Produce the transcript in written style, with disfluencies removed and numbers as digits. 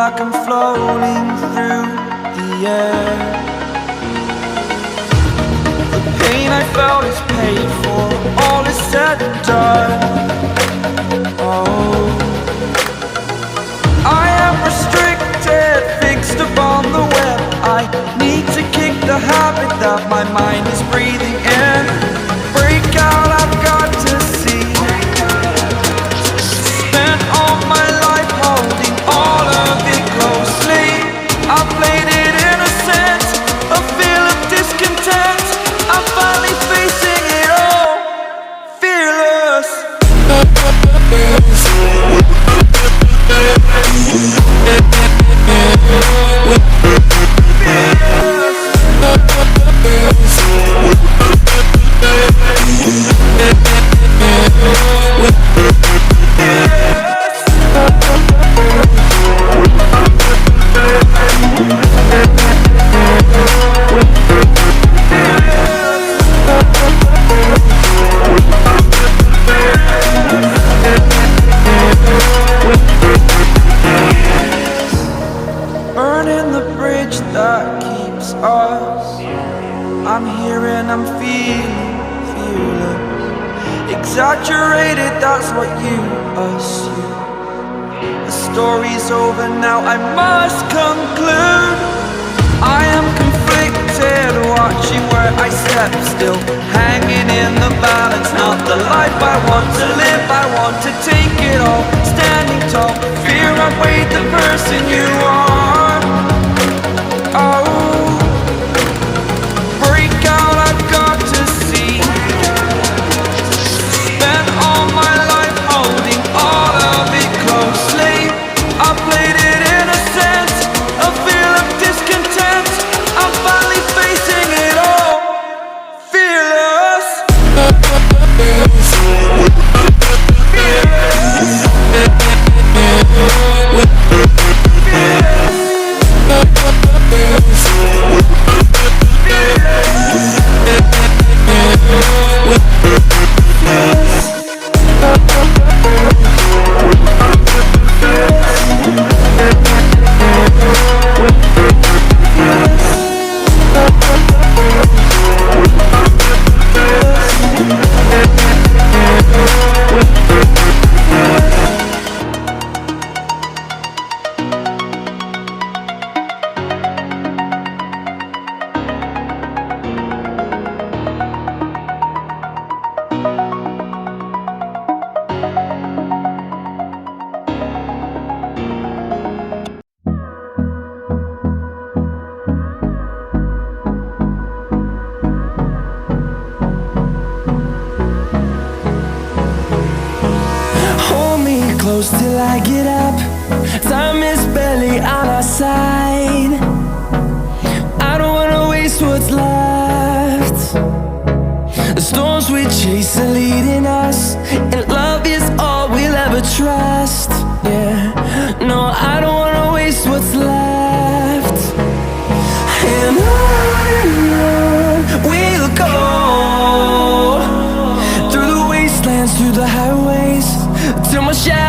like I'm floating through the air. The pain I felt is paid for, all is said and done. Oh, I am restricted, fixed upon the web. I need to kick the habit that my mind is breathing in. Break out, I've got to see. Spent all my life holding all of it closely. I played it innocent, a feel of discontent. I'm finally facing it all, fearless. Burning the bridge that keeps us. I'm here and I'm feeling fearless. Exaggerated, that's what you assume. The story's over now, I must conclude. I am conflicted, watching where I step still, hanging in the balance. Not the life I want to live, I want to take it all. Standing tall, fear I've weighed the person you are. Oh, break out, I've got to see. Spent all my life holding all of it closely. I played it innocent, a feel of discontent. I'm finally facing it all, fearless. Close till I get up. Time is barely on our side. I don't wanna waste what's left. The storms we chase are leading us, and love is all we'll ever trust. Yeah, no, I don't wanna waste what's left. And on we'll go, through the wastelands, through the highways, till my shadow